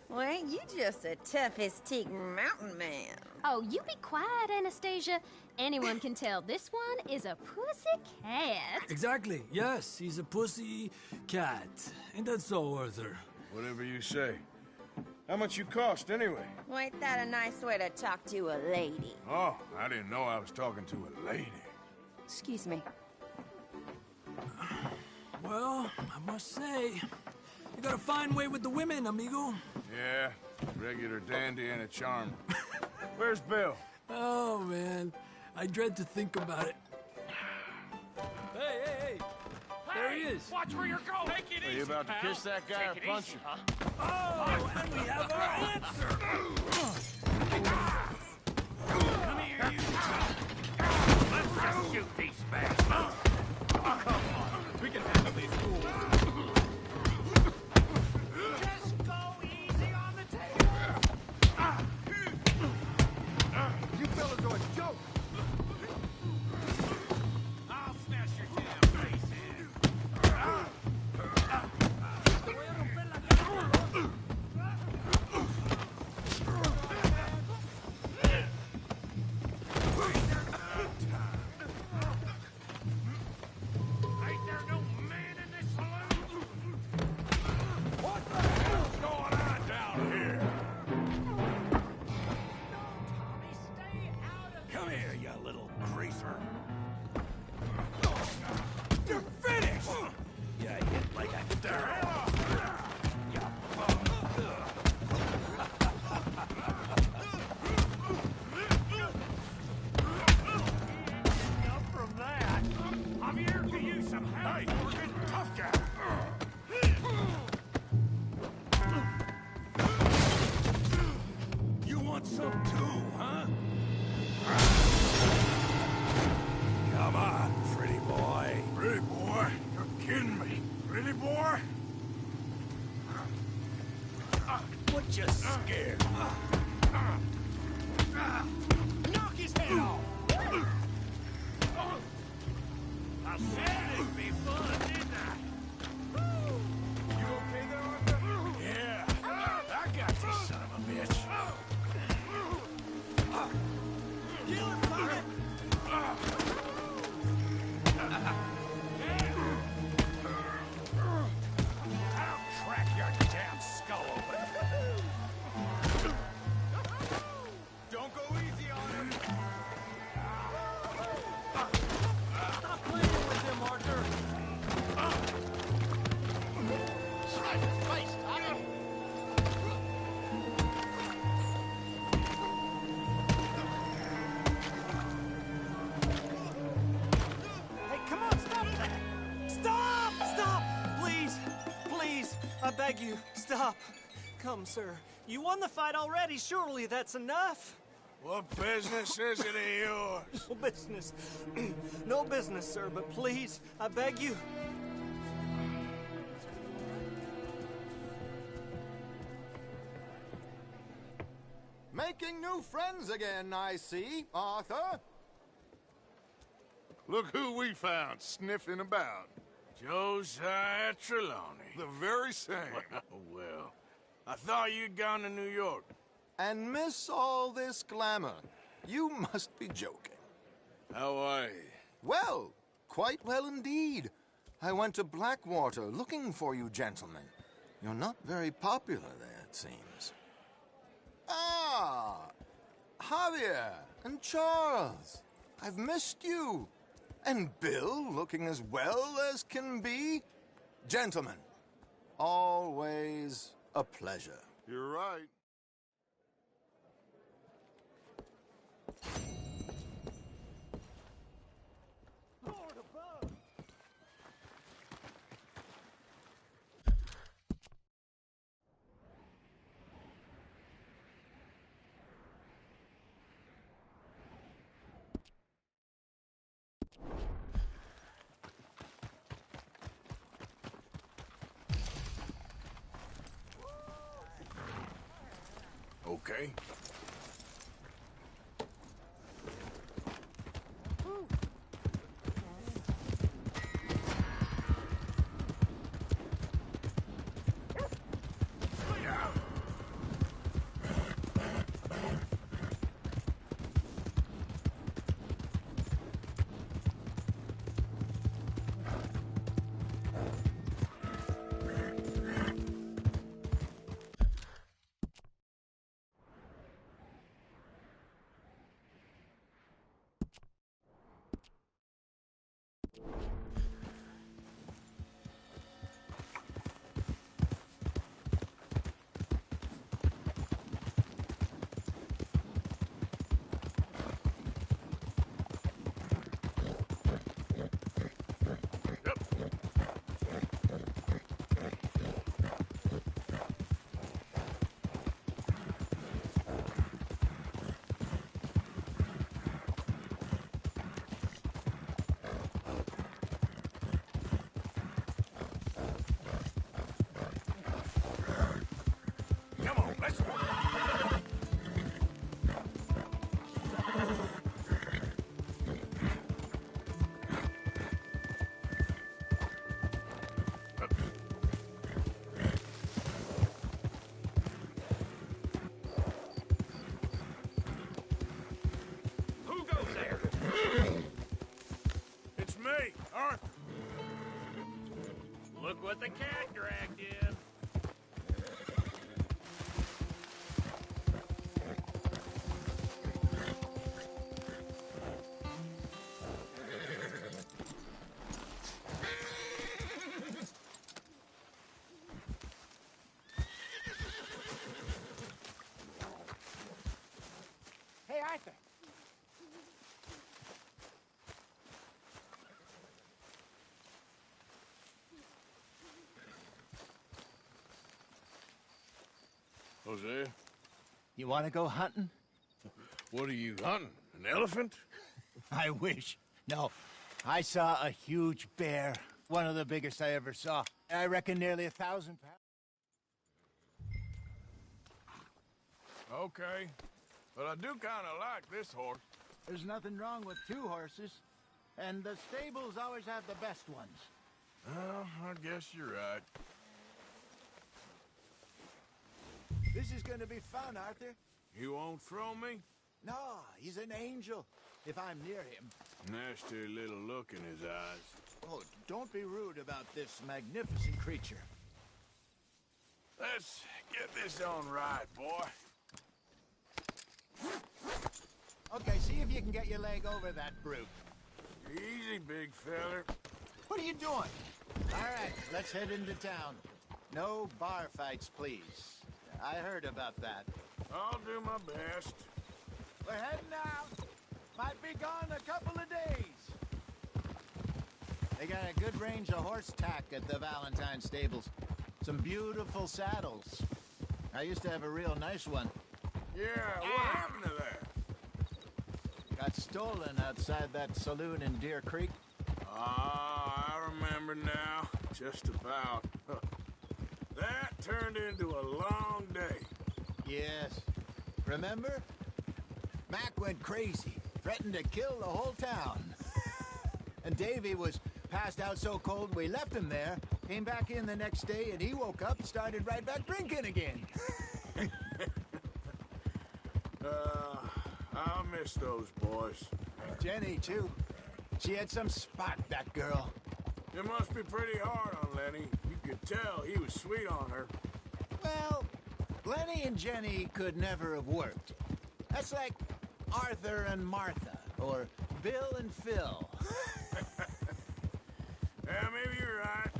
Well, ain't you just a tough-as-teak mountain man? Oh, you be quiet, Anastasia. Anyone can tell this one is a pussy cat. Exactly. Yes, he's a pussy cat. Ain't that so, Arthur? Whatever you say. How much you cost, anyway? Well, ain't that a nice way to talk to a lady? Oh, I didn't know I was talking to a lady. Excuse me. Well, I must say, you got a fine way with the women, amigo. Yeah, regular dandy and a charm. Where's Bill? Oh, man. I dread to think about it. Hey! There he is. Watch where you're going. Take it Are you about to kiss that guy or punch him? Oh, and we have our answer. Come here, you. Let's just shoot these bastards. Oh, come on. We can handle these fools. Just go easy on the table. little greaser. You're finished! You hit like a dirt. Enough from that. I'm here to use some help. Hey, tough guy. You want some too, huh? Come on, pretty boy. Pretty boy? You're kidding me. Pretty boy? What you scared? Knock his head off. I said it'd be fun, didn't I? You okay there, Arthur? Yeah. I got this son of a bitch. Kill him, target! I'll crack your damn skull open. Don't go easy on him. Stop playing with him, Arthur! Right, face, got him. Hey, come on, stop that! Stop! Stop! Please! Please! I beg you, stop. Come, sir. You won the fight already. Surely that's enough. What business is it of yours? No business. No business, sir, but please, I beg you. Making new friends again, I see, Arthur. Look who we found sniffing about. Josiah Trelawney. The very same. Well, I thought you'd gone to New York. And miss all this glamour. You must be joking. How are you? Well, quite well indeed. I went to Blackwater looking for you gentlemen. You're not very popular there, it seems. Ah, Javier and Charles. I've missed you. And Bill, looking as well as can be. Gentlemen, always a pleasure. You're right. Okay. Come on, let's go. Who goes there? It's me, Arthur. Look what the cat dragged in. Arthur! Jose? You want to go hunting? What are you hunting? An elephant? I wish. No. I saw a huge bear. One of the biggest I ever saw. I reckon nearly 1,000 pounds. Okay. But I do kind of like this horse. There's nothing wrong with 2 horses. And the stables always have the best ones. Well, I guess you're right. This is going to be fun, Arthur. You won't throw me? No, he's an angel. If I'm near him. Nasty little look in his eyes. Oh, don't be rude about this magnificent creature. Let's get this on right, boy. Okay, see if you can get your leg over that brute. Easy, big feller. What are you doing? All right, let's head into town. No bar fights, please. I heard about that. I'll do my best. We're heading out. Might be gone a couple of days. They got a good range of horse tack at the Valentine stables. Some beautiful saddles. I used to have a real nice one. Yeah, what happened to that? Got stolen outside that saloon in Deer Creek. Ah, I remember now. Just about. That turned into a long day. Yes. Remember? Mac went crazy, threatened to kill the whole town. And Davy was passed out so cold we left him there, came back in the next day, and he woke up and started right back drinking again. I'll miss those boys. Jenny, too. She had some spot, that girl. It must be pretty hard on Lenny. You could tell he was sweet on her. Well, Lenny and Jenny could never have worked. That's like Arthur and Martha, or Bill and Phil. Yeah, maybe you're right.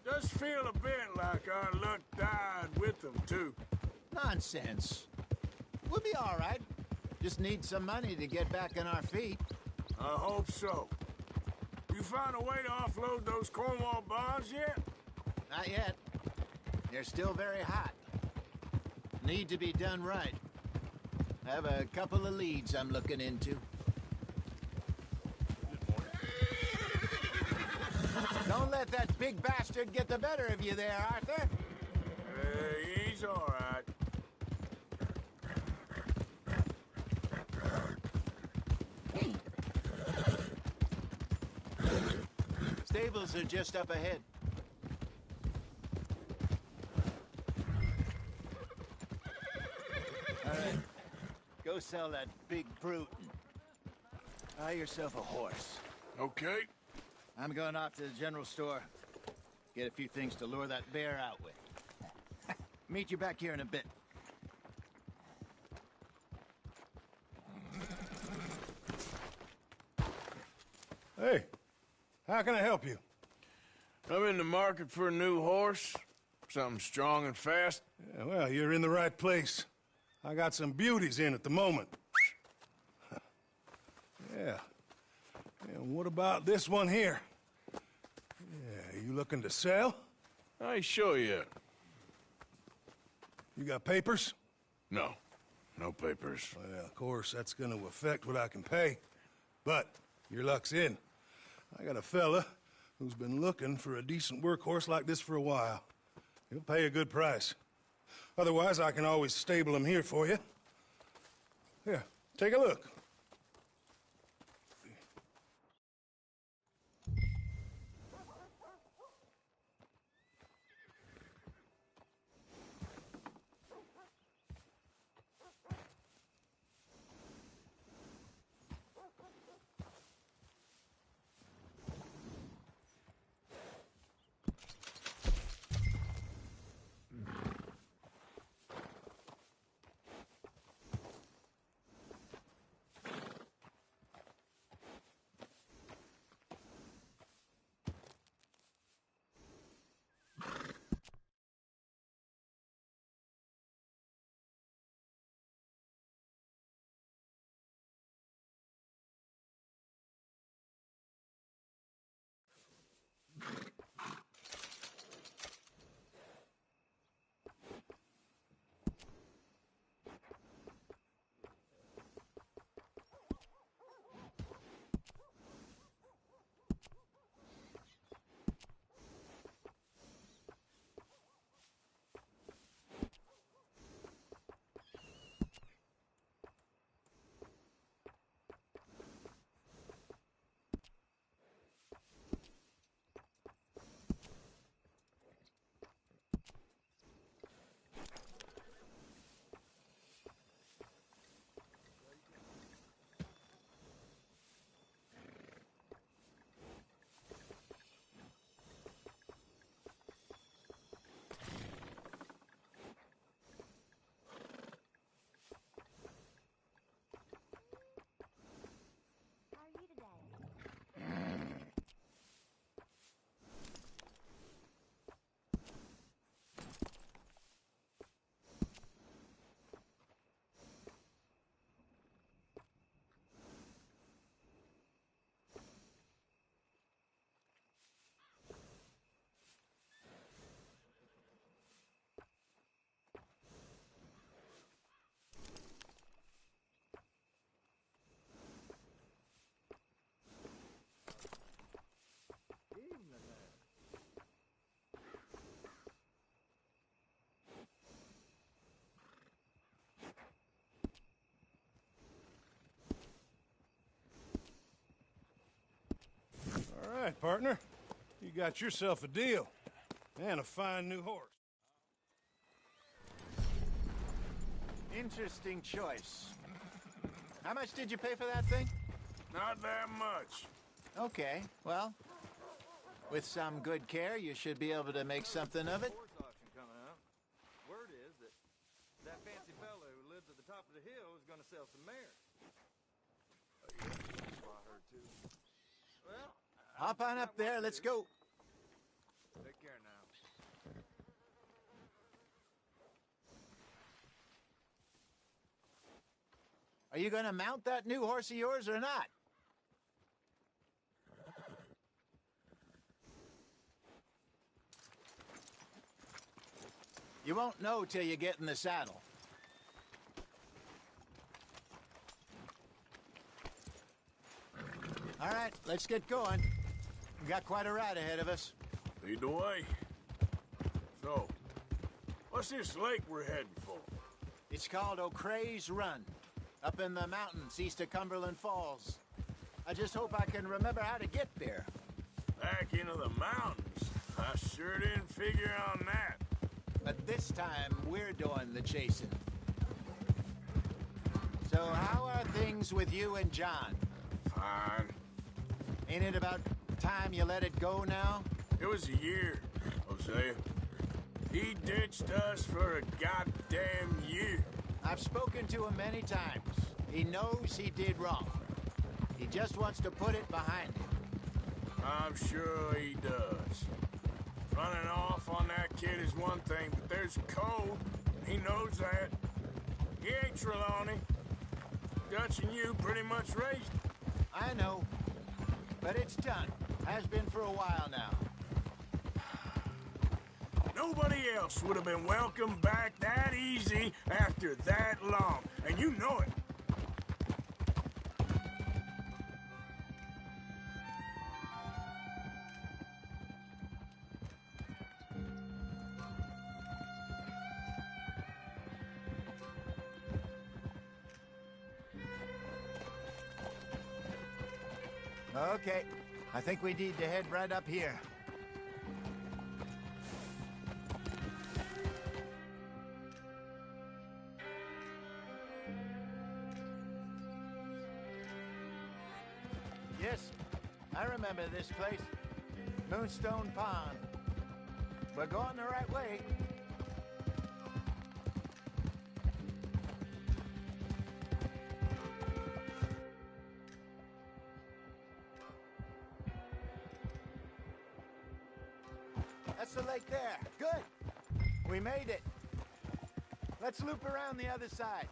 Does feel a bit like our luck died with them, too. Nonsense. We'll be all right. Just need some money to get back on our feet. I hope so. You found a way to offload those Cornwall bonds yet? Not yet. They're still very hot. Need to be done right. I have a couple of leads I'm looking into. Don't let that big bastard get the better of you there, Arthur. He's all right. Stables are just up ahead. All right. Go sell that big brute. Buy yourself a horse. Okay. I'm going off to the general store. Get a few things to lure that bear out with. Meet you back here in a bit. Hey, how can I help you? I'm in the market for a new horse. Something strong and fast. Yeah, well, you're in the right place. I got some beauties in at the moment. Yeah. And what about this one here? Yeah, you looking to sell? I ain't sure yet. You got papers? No. No papers. Well, of course, that's gonna affect what I can pay. But your luck's in. I got a fella who's been looking for a decent workhorse like this for a while. He'll pay a good price. Otherwise, I can always stable him here for you. Here, take a look. right, partner. You got yourself a deal. And a fine new horse. Interesting choice. How much did you pay for that thing? Not that much. Okay, well, with some good care, you should be able to make something of it. Auction coming up. Word is that fancy fellow who lives at the top of the hill is going to sell some mares. That's what I heard too. Well, Hop on up there, let's go. take care now. Are you going to mount that new horse of yours or not? You won't know till you get in the saddle. All right, let's get going. We got quite a ride ahead of us. Lead the way. So, what's this lake we're heading for? It's called O'Creagh's Run, up in the mountains east of Cumberland Falls. I just hope I can remember how to get there. Back into the mountains? I sure didn't figure on that. But this time, we're doing the chasing. So how are things with you and John? Fine. Ain't it about time you let it go now? It was a year, Hosea. He ditched us for a goddamn year. I've spoken to him many times. He knows he did wrong. He just wants to put it behind him. I'm sure he does. Running off on that kid is one thing, but there's code. He knows that. He ain't Trelawney. Dutch and you pretty much raised him. I know. But it's done. Has been for a while now. Nobody else would have been welcomed back that easy after that long. And you know it. Okay. I think we need to head right up here. Yes, I remember this place. Moonstone Pond. We're going the right way. That's the lake there. Good. We made it. Let's loop around the other side.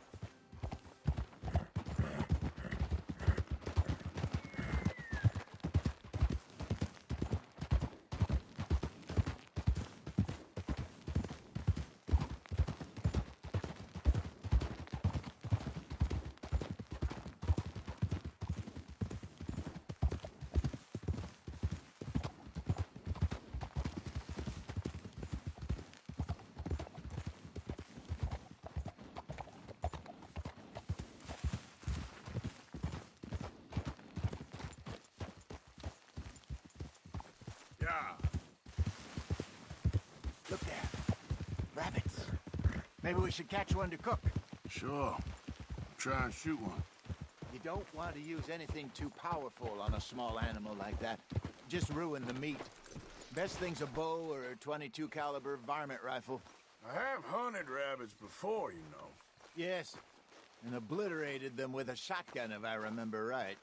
Yeah. Look there. Rabbits. Maybe we should catch one to cook. Sure. Try and shoot one. You don't want to use anything too powerful on a small animal like that. Just ruin the meat. Best thing's a bow or a .22 caliber varmint rifle. I have hunted rabbits before, you know. Yes, and obliterated them with a shotgun if I remember right.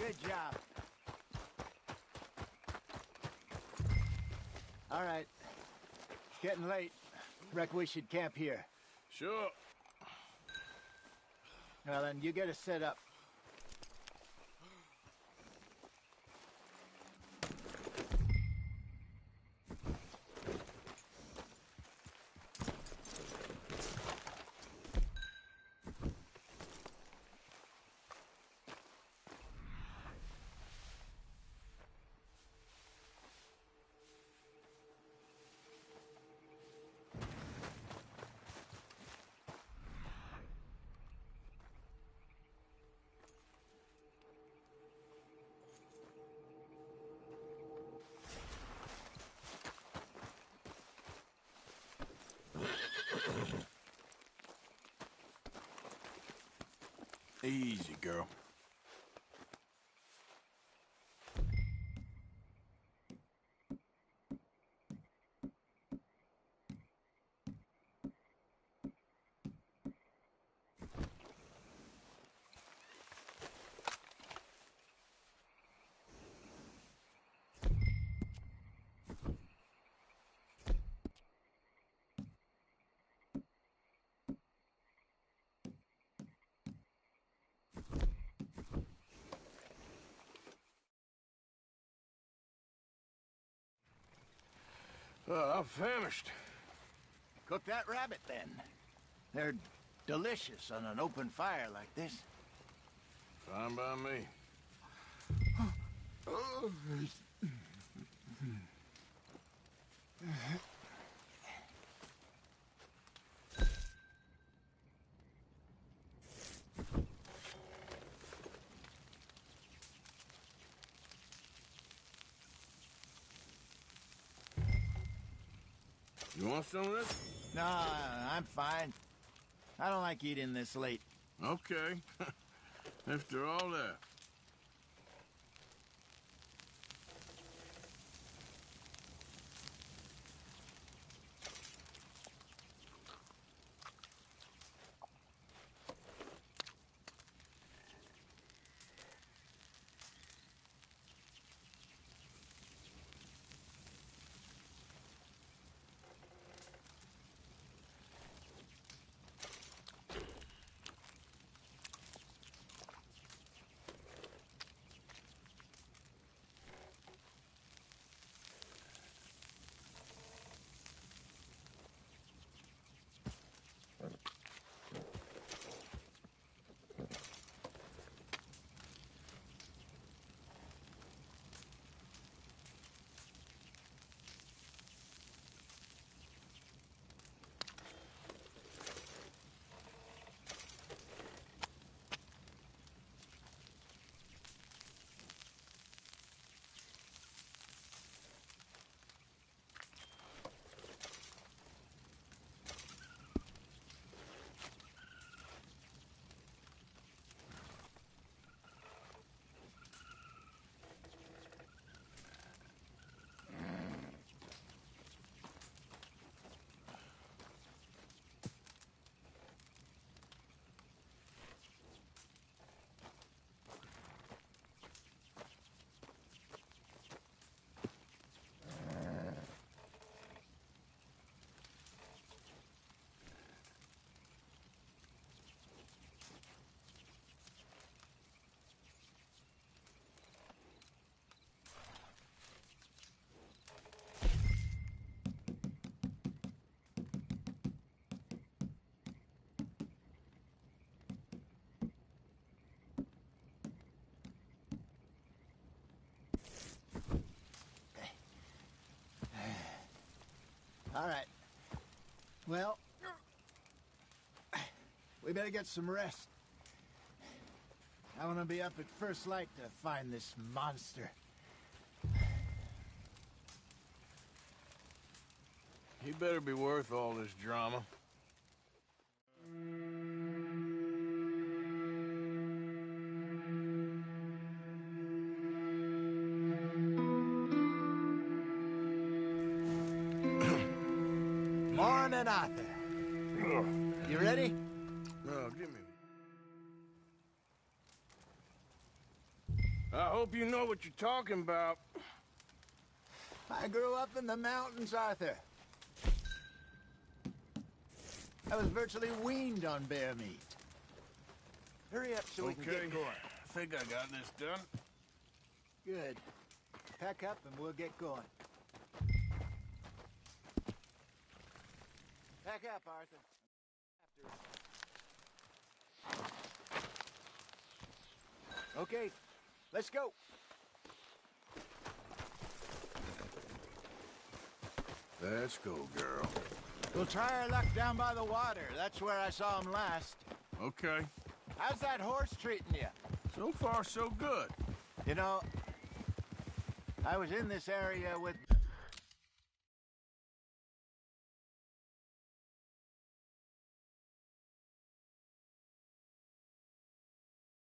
Good job. All right. It's getting late. Reckon we should camp here. Sure. Well, then, you get us set up. Easy, girl. I'm famished. Cook that rabbit, then. They're delicious on an open fire like this. Fine by me. You want some of this? No, I'm fine. I don't like eating this late. Okay. After all that. All right. Well, we better get some rest. I want to be up at first light to find this monster. He better be worth all this drama. Morning, Arthur. You ready? No, give me. hope you know what you're talking about. I grew up in the mountains, Arthur. I was virtually weaned on bear meat. Hurry up so we can get going. I think I got this done. Good. Pack up and we'll get going. Pack up, Arthur. Okay, let's go. Let's go, girl. We'll try our luck down by the water. That's where I saw him last. Okay. How's that horse treating you? So far, so good. You know, I was in this area with